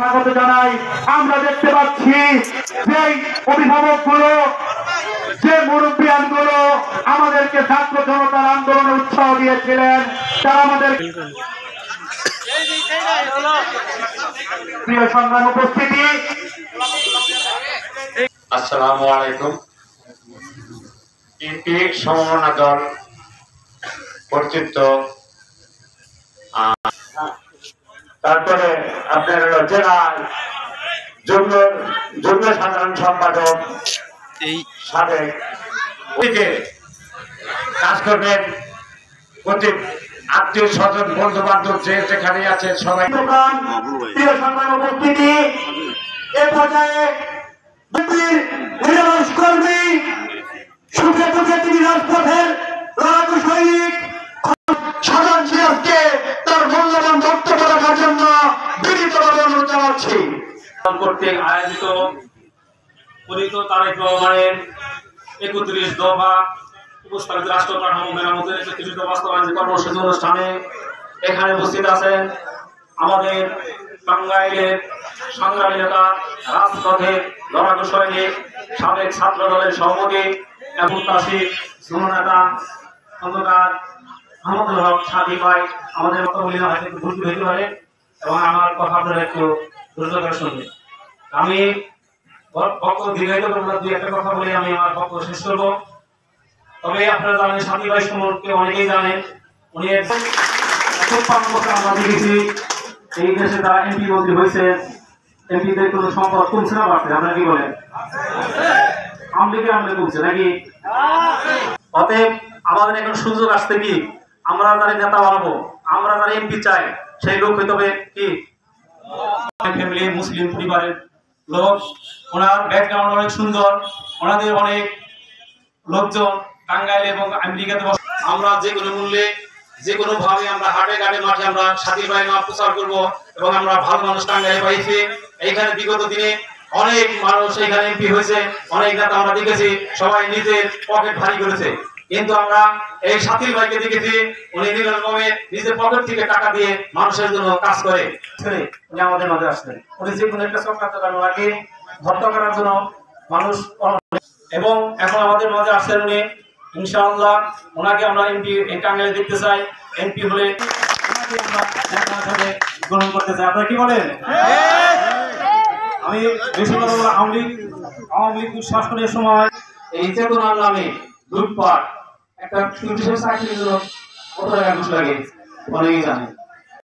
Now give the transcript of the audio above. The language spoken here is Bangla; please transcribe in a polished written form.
স্বাগত জানাই। আমরা দেখতে পাচ্ছি যে অভিভাবকগুলো, যে মুরব্বিয়ানগুলো আমাদেরকে ছাত্র জনতার আন্দোলনে উৎসাহ দিয়েছিলেন, তারা আমাদের প্রিয় সংগ্রাম উপস্থিতি। আসসালামু আলাইকুম। বিএনপি সমমনা দল কর্তৃত্ব, তারপরে আপনার জেলা যুগ্ম সাধারণ সম্পাদক সাবেক ওইকে কাজ করবেন। প্রতি আত্মীয় স্বজন বন্ধু বান্ধব যে যেখানে আছে সবাই। প্রিয় সংগ্রাম উপস্থিতি, এ পর্যায়ে কর্মী সুখে দুঃখে তিনি রাজপথের লড়াকু সৈনিক সাধারণ সিরাজকে তার মূল্যবান বক্তব্য রাখার জন্য বিনীতভাবে অনুরোধ জানাচ্ছি। কর্তৃক আয়োজিত পরিচিত তারেক রহমানের ৩১ দফা উপস্থাপিত রাষ্ট্র কাঠামো মেরামতের একত্রিত বাস্তবায়ন কর্মসূচি অনুষ্ঠানে এখানে উপস্থিত আছেন আমাদের টাঙ্গাইলের সংগ্রামী নেতা, রাজপথের লড়াকু সৈনিক, সাবেক ছাত্র দলের সভাপতি এবং নেতা খন্দকার আহমদুল হক সাথী ভাই। আমাদের কথা বলি না, হয়তো একটু ভুল হইতে পারে এবং আমার কথা আপনারা একটু দ্রুত করে শুনবেন। আমি বক্তব্য দীর্ঘায়িত করব না, দুই একটা কথা বলে আমি আমার বক্তব্য শেষ করবো। তবে আপনারা জানেন সাথী ভাই সম্পর্কে অনেকেই জানেন, উনি ৫৩ বছর আমরা দেখেছি এই দেশে যারা এমপি মন্ত্রী হয়েছে, এমপিদের কোনো সম্পদ কমছে না বাড়ছে? আপনারা কি বলেন? আমলিগে কমছে নাকি? অতএব আমাদের এখন সুযোগ আসছে কি, আমরা যারা নেতা বানাবো, আমরা যারা এমপি চাই, সেই লোক হইতে হবে কি ফ্যামিলি মুসলিম পরিবারের লোক। ওনার ব্যাকগ্রাউন্ড অনেক সুন্দর, ওনাদের অনেক লোকজন টাঙ্গাইল এবং আমেরিকাতে। আমরা যে কোনো মূল্যে যে কোনো ভাবে আমরা হাটে ঘাটে মাঠে আমরা সাথী ভাই নাম প্রচার করবো এবং আমরা ভালো মানুষ টাঙ্গাইলে পাইছি। এইখানে বিগত দিনে অনেক মানুষ এখানে এমপি হয়েছে, অনেক নেতা আমরা দেখেছি সবাই নিজের পকেট ভারী করেছে, কিন্তু আমরা এই সাথী ভাইকে দেখেছি উনি নিরলভাবে নিজের পকেট থেকে টাকা দিয়ে মানুষের জন্য কাজ করে। উনি আমাদের মাঝে আসছেন, উনি যে কোনো একটা চক্রান্ত ওনাকে হত্যা করার জন্য মানুষ, এবং এখন আমাদের মাঝে আসছেন উনি। ইনশাআল্লাহ ওনাকে আমরা এমপি টাঙ্গাইলে দেখতে চাই। এমপি হলে ওনাকে আমরা গ্রহণ করতে চাই। আপনারা কি বলেন? আমি বেশি কথা বলবো। আওয়ামী লীগ শাসনের সময় এই চেতনার নামে লুটপাট, একটা চাকরির জন্য কত টাকা ঘুষ লাগে অনেকেই জানে।